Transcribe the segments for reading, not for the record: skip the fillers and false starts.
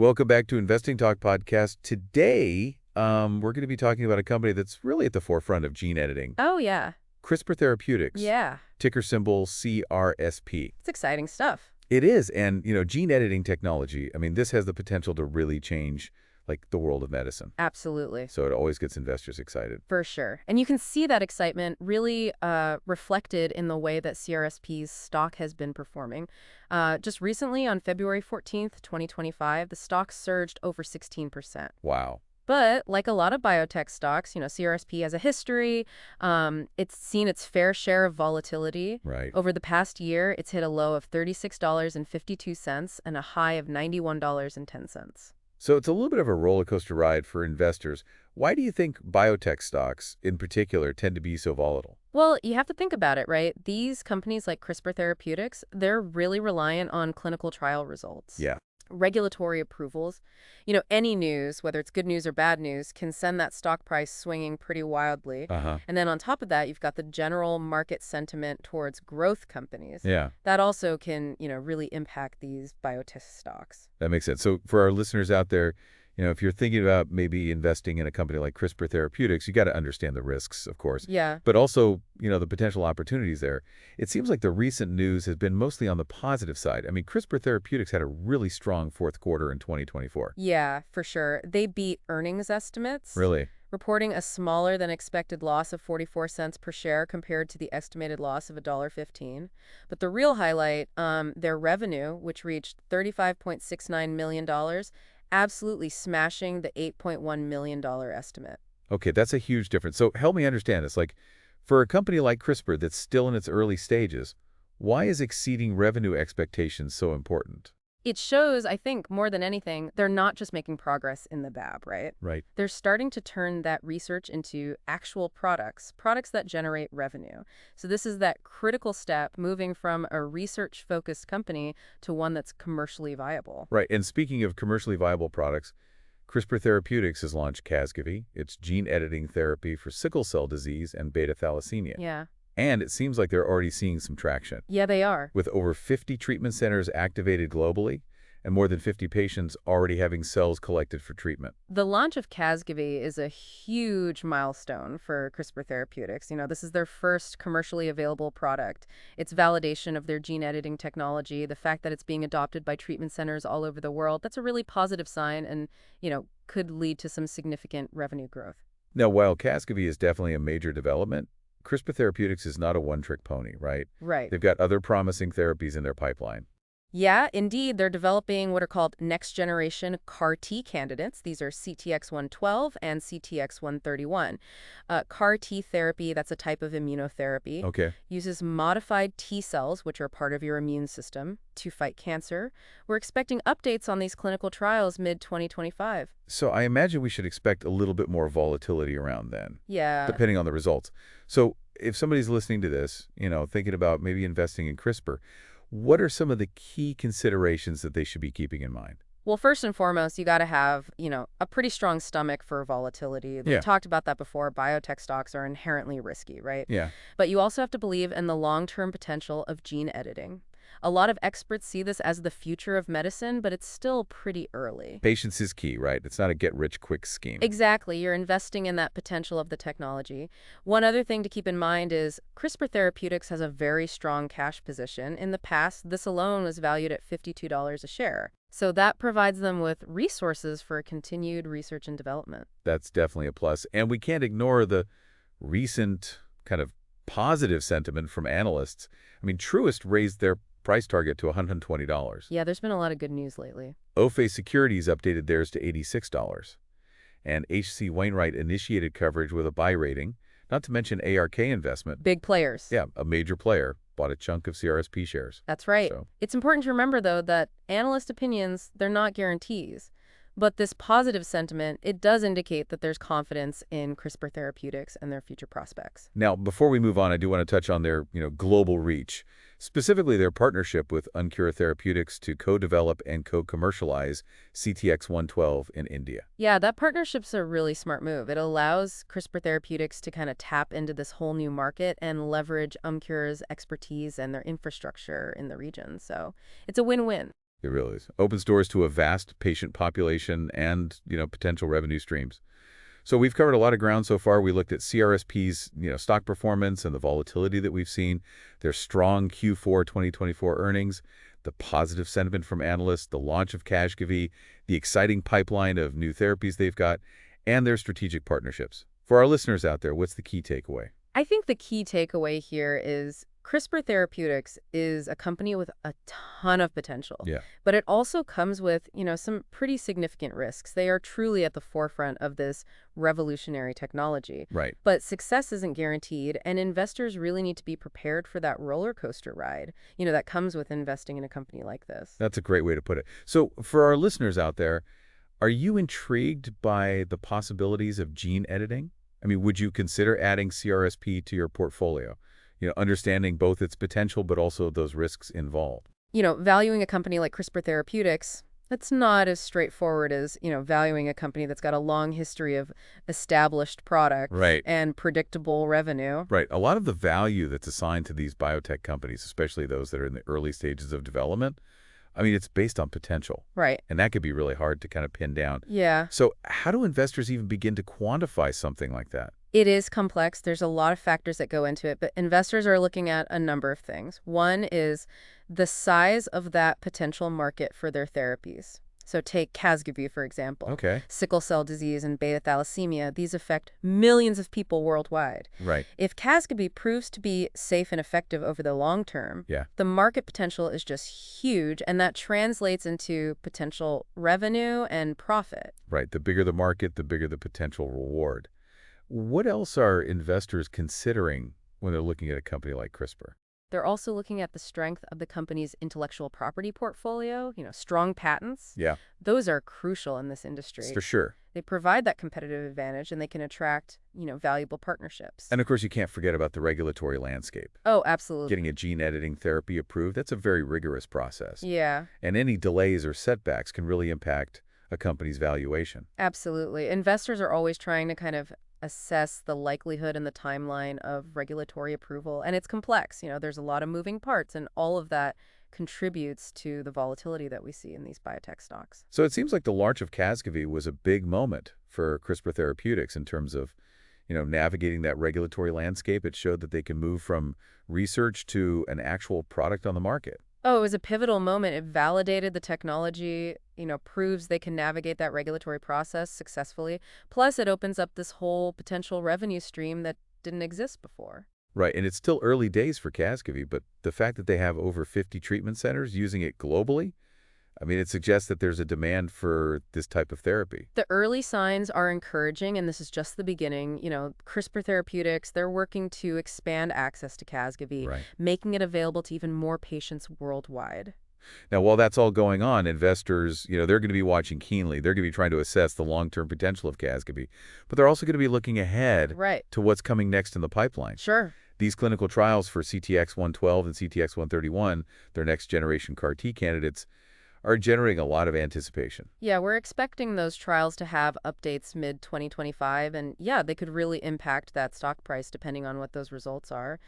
Welcome back to Investing Talk Podcast. Today, we're going to be talking about a company that's really at the forefront of gene editing. Oh, yeah. Crispr Therapeutics. Yeah. Ticker symbol CRSP. It's exciting stuff. It is, and, gene editing technology, this has the potential to really change, the world of medicine. Absolutely. So it always gets investors excited. For sure. And you can see that excitement really reflected in the way that CRSP's stock has been performing. Just recently, on February 14th, 2025, the stock surged over 16%. Wow. But like a lot of biotech stocks, CRSP has a history. It's seen its fair share of volatility. Right. Over the past year, it's hit a low of $36.52 and a high of $91.10. So it's a little bit of a roller coaster ride for investors. Why do you think biotech stocks, in particular, tend to be so volatile? Well, you have to think about it, right? These companies like Crispr Therapeutics, they're really reliant on clinical trial results. Yeah. Regulatory approvals. Any news, whether it's good news or bad news, can send that stock price swinging pretty wildly. Uh-huh. And then on top of that, you've got the general market sentiment towards growth companies. Yeah. That also can, really impact these biotech stocks. That makes sense. So for our listeners out there, if you're thinking about maybe investing in a company like Crispr Therapeutics, you got to understand the risks, of course. Yeah. But also, the potential opportunities there. It seems like the recent news has been mostly on the positive side. Crispr Therapeutics had a really strong fourth quarter in 2024. Yeah, for sure. They beat earnings estimates. Really? Reporting a smaller than expected loss of 44 cents per share compared to the estimated loss of $1.15. But the real highlight, their revenue, which reached $35.69 million, absolutely smashing the $8.1 million estimate. Okay, that's a huge difference. So help me understand this. For a company like Crispr that's still in its early stages, why is exceeding revenue expectations so important? It shows, I think, more than anything, they're not just making progress in the lab, right? Right. They're starting to turn that research into actual products that generate revenue. So this is that critical step moving from a research-focused company to one that's commercially viable. Right. And speaking of commercially viable products, Crispr Therapeutics has launched Casgevy, its gene editing therapy for sickle cell disease and beta thalassemia. Yeah. And it seems like they're already seeing some traction. Yeah, they are. With over 50 treatment centers activated globally and more than 50 patients already having cells collected for treatment. The launch of Casgevy is a huge milestone for Crispr Therapeutics. This is their first commercially available product. It's validation of their gene editing technology, the fact that it's being adopted by treatment centers all over the world. That's a really positive sign and, could lead to some significant revenue growth. Now, while Casgevy is definitely a major development, Crispr Therapeutics is not a one-trick pony, right? Right. They've got other promising therapies in their pipeline. Yeah, indeed. They're developing what are called next-generation CAR-T candidates. These are CTX112 and CTX131. CAR-T therapy, that's a type of immunotherapy, Okay. uses modified T cells, which are part of your immune system, to fight cancer. We're expecting updates on these clinical trials mid-2025. So I imagine we should expect a little bit more volatility around then. Yeah. Depending on the results. So if somebody's listening to this, thinking about maybe investing in Crispr, what are some of the key considerations that they should be keeping in mind? Well, first and foremost, you got to have, a pretty strong stomach for volatility. We've talked about that before. Biotech stocks are inherently risky, right? Yeah. But you also have to believe in the long-term potential of gene editing. A lot of experts see this as the future of medicine, but it's still pretty early. Patience is key, right? It's not a get-rich-quick scheme. Exactly. You're investing in that potential of the technology. One other thing to keep in mind is Crispr Therapeutics has a very strong cash position. In the past, this alone was valued at $52 a share. So that provides them with resources for continued research and development. That's definitely a plus. And we can't ignore the recent kind of positive sentiment from analysts. Truist raised their price target to $120. Yeah, there's been a lot of good news lately. OFA Securities updated theirs to $86. And H.C. Wainwright initiated coverage with a buy rating, not to mention ARK Investment. Big players. Yeah, a major player bought a chunk of CRSP shares. That's right. So It's important to remember, though, that analyst opinions, they're not guarantees. But this positive sentiment, it does indicate that there's confidence in Crispr Therapeutics and their future prospects. Now, before we move on, I do want to touch on their, global reach, specifically their partnership with Uncura Therapeutics to co-develop and co-commercialize CTX112 in India. Yeah, that partnership's a really smart move. It allows Crispr Therapeutics to kind of tap into this whole new market and leverage Uncura's expertise and their infrastructure in the region. So it's a win-win. It really is. Opens doors to a vast patient population and, potential revenue streams. So we've covered a lot of ground so far. We looked at CRSP's, stock performance and the volatility that we've seen, their strong Q4 2024 earnings, the positive sentiment from analysts, the launch of Casgevy, the exciting pipeline of new therapies they've got, and their strategic partnerships. For our listeners out there, what's the key takeaway? I think the key takeaway here is CRISPR Therapeutics is a company with a ton of potential, Yeah, but it also comes with, some pretty significant risks. They are truly at the forefront of this revolutionary technology. right. But success isn't guaranteed, and investors really need to be prepared for that roller coaster ride, that comes with investing in a company like this. That's a great way to put it. So for our listeners out there, are you intrigued by the possibilities of gene editing? I mean, would you consider adding CRSP to your portfolio? Understanding both its potential but also those risks involved. Valuing a company like CRISPR Therapeutics, that's not as straightforward as, valuing a company that's got a long history of established products Right. and predictable revenue. Right. A lot of the value that's assigned to these biotech companies, especially those that are in the early stages of development, I mean, it's based on potential. Right. And that could be really hard to kind of pin down. Yeah. So how do investors even begin to quantify something like that? It is complex. There's a lot of factors that go into it, but investors are looking at a number of things. One is the size of that potential market for their therapies. So take Casgevy, for example. Okay. Sickle cell disease and beta thalassemia, these affect millions of people worldwide. Right. If Casgevy proves to be safe and effective over the long term, Yeah. the market potential is just huge, and that translates into potential revenue and profit. Right. The bigger the market, the bigger the potential reward. What else are investors considering when they're looking at a company like CRISPR? They're also looking at the strength of the company's intellectual property portfolio, strong patents. Yeah, Those are crucial in this industry. for sure. They provide that competitive advantage, and they can attract, valuable partnerships. And of course, you can't forget about the regulatory landscape. Oh, absolutely. Getting a gene editing therapy approved, that's a very rigorous process. Yeah, And any delays or setbacks can really impact a company's valuation. absolutely. Investors are always trying to kind of assess the likelihood and the timeline of regulatory approval, and it's complex. There's a lot of moving parts, and all of that contributes to the volatility that we see in these biotech stocks. So it seems like the launch of Casgevy was a big moment for CRISPR Therapeutics in terms of, navigating that regulatory landscape. It showed that they can move from research to an actual product on the market. Oh, it was a pivotal moment. It validated the technology, proves they can navigate that regulatory process successfully. Plus, it opens up this whole potential revenue stream that didn't exist before. Right, and it's still early days for Casgevy, but the fact that they have over 50 treatment centers using it globally, I mean, it suggests that there's a demand for this type of therapy. The early signs are encouraging, and this is just the beginning. CRISPR Therapeutics, they're working to expand access to Casgevy, Right. making it available to even more patients worldwide. Now, while that's all going on, investors, they're going to be watching keenly. They're going to be trying to assess the long-term potential of Casgevy, but they're also going to be looking ahead Right. to what's coming next in the pipeline. Sure. These clinical trials for CTX112 and CTX131, their next-generation CAR-T candidates, are generating a lot of anticipation. Yeah, we're expecting those trials to have updates mid-2025, and yeah, they could really impact that stock price depending on what those results are.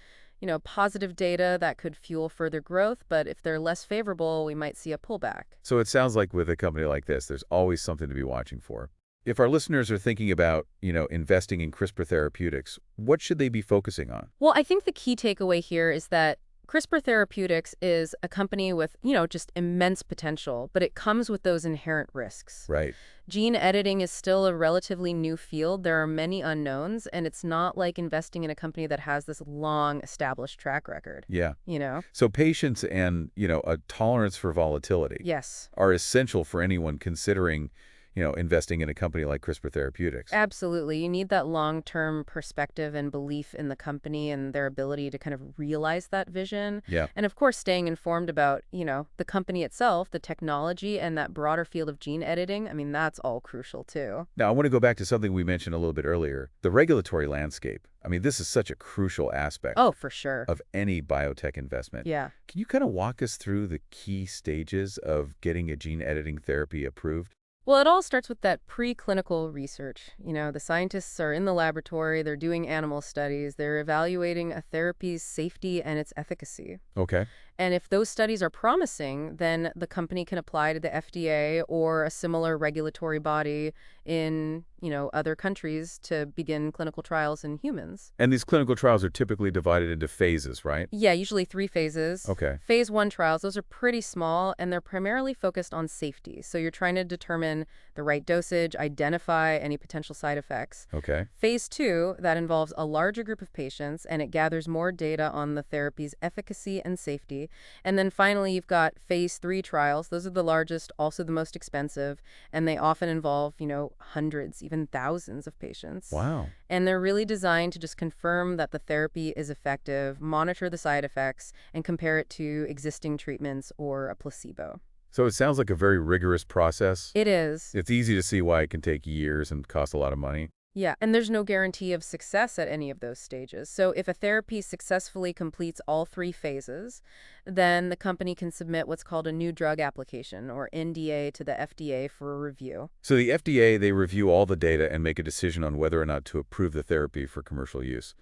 Positive data that could fuel further growth, but if they're less favorable, we might see a pullback. So it sounds like with a company like this, there's always something to be watching for. If our listeners are thinking about, investing in CRISPR Therapeutics, what should they be focusing on? Well, I think the key takeaway here is that CRISPR Therapeutics is a company with, just immense potential, but it comes with those inherent risks. Right. Gene editing is still a relatively new field. There are many unknowns, and it's not like investing in a company that has this long established track record. Yeah. You know? So patience and, a tolerance for volatility Yes. are essential for anyone considering, investing in a company like CRISPR Therapeutics. Absolutely. You need that long-term perspective and belief in the company and their ability to kind of realize that vision. Yeah. And of course, staying informed about, the company itself, the technology, and that broader field of gene editing. I mean, that's all crucial too. Now, I want to go back to something we mentioned a little bit earlier, the regulatory landscape. I mean, this is such a crucial aspect Oh, for sure. of any biotech investment. Yeah. Can you kind of walk us through the key stages of getting a gene editing therapy approved? Well, it all starts with that preclinical research. The scientists are in the laboratory, they're doing animal studies, they're evaluating a therapy's safety and its efficacy. Okay. And if those studies are promising, then the company can apply to the FDA or a similar regulatory body in, other countries to begin clinical trials in humans. And these clinical trials are typically divided into phases, right? Yeah, usually 3 phases. Okay. Phase 1 trials, those are pretty small, and they're primarily focused on safety. So you're trying to determine the right dosage, identify any potential side effects. Okay. Phase 2, that involves a larger group of patients, and it gathers more data on the therapy's efficacy and safety. And then finally, you've got Phase 3 trials. Those are the largest, also the most expensive, and they often involve, hundreds, even thousands of patients. Wow. And they're really designed to just confirm that the therapy is effective, monitor the side effects, and compare it to existing treatments or a placebo. So it sounds like a very rigorous process. It is. It's easy to see why it can take years and cost a lot of money. Yeah, and there's no guarantee of success at any of those stages. So if a therapy successfully completes all 3 phases, then the company can submit what's called a new drug application, or NDA, to the FDA for a review. So the FDA, they review all the data and make a decision on whether or not to approve the therapy for commercial use.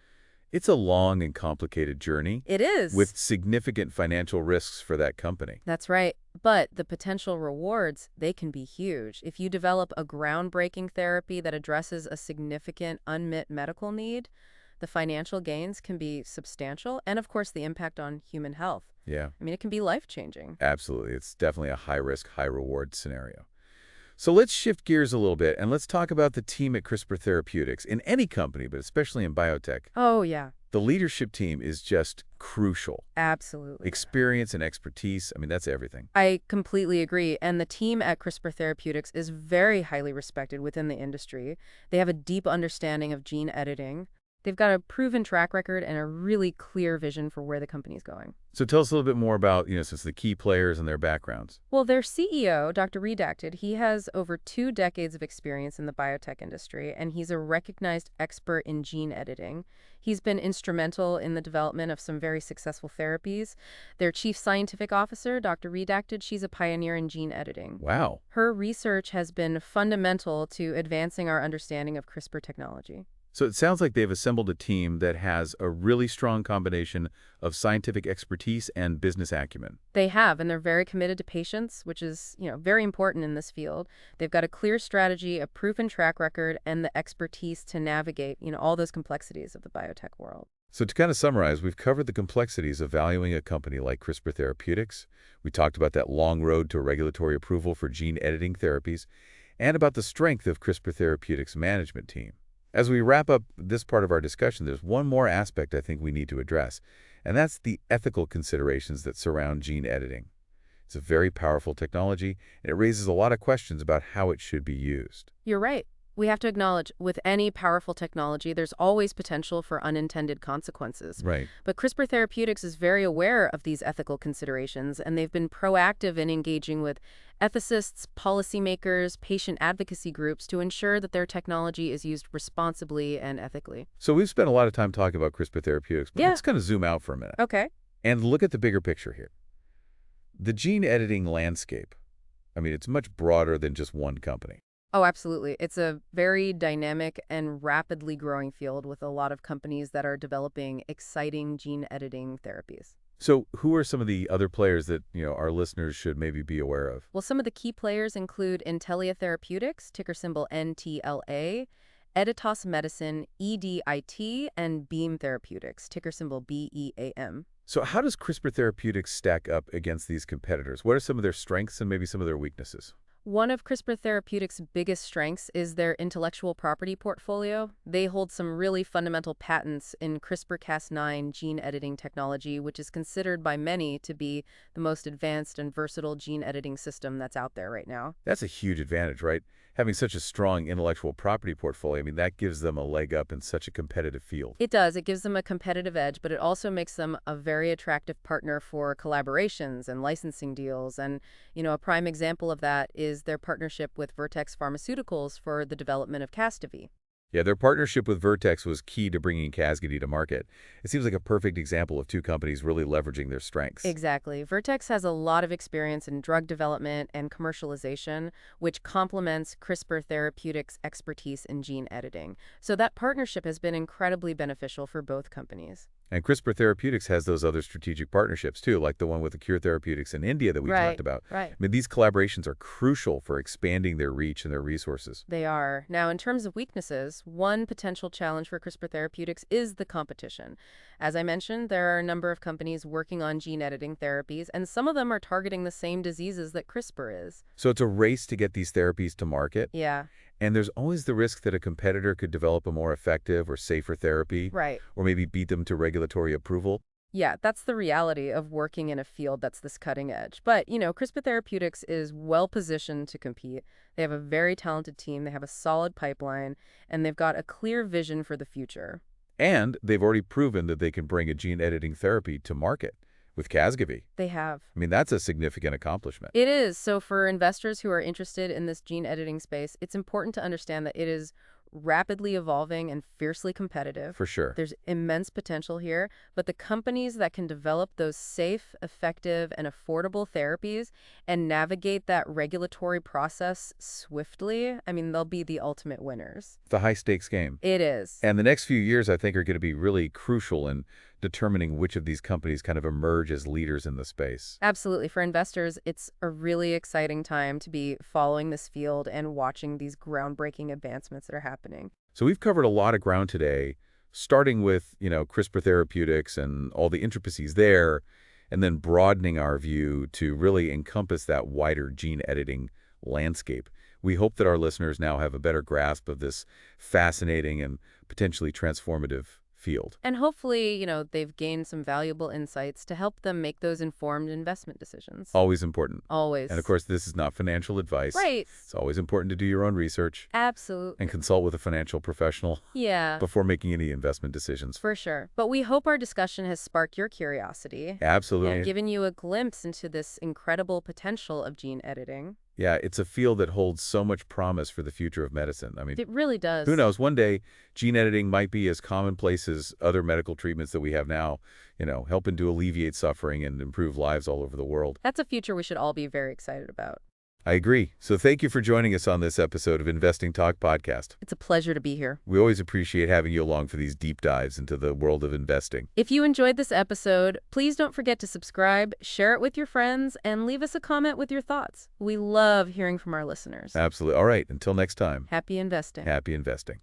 It's a long and complicated journey It is. with significant financial risks for that company. That's right. But the potential rewards, they can be huge. If you develop a groundbreaking therapy that addresses a significant unmet medical need, the financial gains can be substantial, and of course the impact on human health. Yeah, I mean, it can be life-changing. absolutely. It's definitely a high-risk, high-reward scenario. So let's shift gears a little bit and let's talk about the team at Crispr Therapeutics. In any company, but especially in biotech, Oh, yeah, the leadership team is just crucial. absolutely. Experience and expertise, I mean, that's everything. I completely agree. And the team at Crispr Therapeutics is very highly respected within the industry. They have a deep understanding of gene editing. They've got a proven track record and a really clear vision for where the company's going. So tell us a little bit more about, since the key players and their backgrounds. Well, their CEO, Dr. Redacted, he has over 2 decades of experience in the biotech industry, and he's a recognized expert in gene editing. He's been instrumental in the development of some very successful therapies. Their chief scientific officer, Dr. Redacted, she's a pioneer in gene editing. Wow. Her research has been fundamental to advancing our understanding of CRISPR technology. So it sounds like they've assembled a team that has a really strong combination of scientific expertise and business acumen. They have, and they're very committed to patients, which is, very important in this field. They've got a clear strategy, a proven track record, and the expertise to navigate, all those complexities of the biotech world. So to kind of summarize, we've covered the complexities of valuing a company like Crispr Therapeutics. We talked about that long road to regulatory approval for gene editing therapies, and about the strength of Crispr Therapeutics' management team. As we wrap up this part of our discussion, there's one more aspect I think we need to address, and that's the ethical considerations that surround gene editing. It's a very powerful technology, and it raises a lot of questions about how it should be used. You're right. We have to acknowledge, with any powerful technology, there's always potential for unintended consequences. Right. But Crispr Therapeutics is very aware of these ethical considerations, and they've been proactive in engaging with ethicists, policymakers, patient advocacy groups to ensure that their technology is used responsibly and ethically. So we've spent a lot of time talking about Crispr Therapeutics, but Yeah. let's kind of zoom out for a minute Okay. and look at the bigger picture here. The gene editing landscape, I mean, it's much broader than just one company. Oh, absolutely. It's a very dynamic and rapidly growing field with a lot of companies that are developing exciting gene editing therapies. So who are some of the other players that, our listeners should maybe be aware of? Well, some of the key players include Intellia Therapeutics, ticker symbol NTLA, Editas Medicine, EDIT, and Beam Therapeutics, ticker symbol BEAM. So how does Crispr Therapeutics stack up against these competitors? What are some of their strengths and maybe some of their weaknesses? One of Crispr Therapeutics' biggest strengths is their intellectual property portfolio. They hold some really fundamental patents in CRISPR-Cas9 gene editing technology, which is considered by many to be the most advanced and versatile gene editing system that's out there right now. That's a huge advantage, right? Having such a strong intellectual property portfolio, I mean, that gives them a leg up in such a competitive field. It does. It gives them a competitive edge, but it also makes them a very attractive partner for collaborations and licensing deals. And, a prime example of that is their partnership with Vertex Pharmaceuticals for the development of Casgevy. Yeah, their partnership with Vertex was key to bringing Casgevy to market. It seems like a perfect example of two companies really leveraging their strengths. Exactly. Vertex has a lot of experience in drug development and commercialization, which complements CRISPR Therapeutics' expertise in gene editing. So that partnership has been incredibly beneficial for both companies. And CRISPR Therapeutics has those other strategic partnerships, too, like the one with the Cure Therapeutics in India that we talked Right, about. right. I mean, these collaborations are crucial for expanding their reach and their resources. They are. Now, in terms of weaknesses, one potential challenge for CRISPR Therapeutics is the competition. As I mentioned, there are a number of companies working on gene editing therapies, and some of them are targeting the same diseases that CRISPR is. So it's a race to get these therapies to market. Yeah, And there's always the risk that a competitor could develop a more effective or safer therapy, right. or maybe beat them to regulatory approval. Yeah, that's the reality of working in a field that's this cutting edge. But, CRISPR Therapeutics is well positioned to compete. They have a very talented team, they have a solid pipeline, and they've got a clear vision for the future. And they've already proven that they can bring a gene editing therapy to market with Casgevy. They have. I mean, that's a significant accomplishment. It is. So for investors who are interested in this gene editing space, it's important to understand that it is rapidly evolving and fiercely competitive. For sure. There's immense potential here, but the companies that can develop those safe, effective, and affordable therapies and navigate that regulatory process swiftly, I mean, they'll be the ultimate winners. It's a high-stakes game. It is. And the next few years, I think, are going to be really crucial in determining which of these companies kind of emerge as leaders in the space. Absolutely. For investors, it's a really exciting time to be following this field and watching these groundbreaking advancements that are happening. So we've covered a lot of ground today, starting with, CRISPR Therapeutics and all the intricacies there, and then broadening our view to really encompass that wider gene editing landscape. We hope that our listeners now have a better grasp of this fascinating and potentially transformative field. And hopefully, they've gained some valuable insights to help them make those informed investment decisions. Always important. Always. And of course, this is not financial advice. Right. It's always important to do your own research Absolutely. and consult with a financial professional Yeah, before making any investment decisions. for sure. But we hope our discussion has sparked your curiosity. Absolutely. And given you a glimpse into this incredible potential of gene editing. Yeah, it's a field that holds so much promise for the future of medicine. I mean, It really does. who knows? One day, gene editing might be as commonplace as other medical treatments that we have now, helping to alleviate suffering and improve lives all over the world. That's a future we should all be very excited about. I agree. So thank you for joining us on this episode of Investing Talk Podcast. It's a pleasure to be here. We always appreciate having you along for these deep dives into the world of investing. If you enjoyed this episode, please don't forget to subscribe, share it with your friends, and leave us a comment with your thoughts. We love hearing from our listeners. Absolutely. All right. Until next time, Happy investing. happy investing.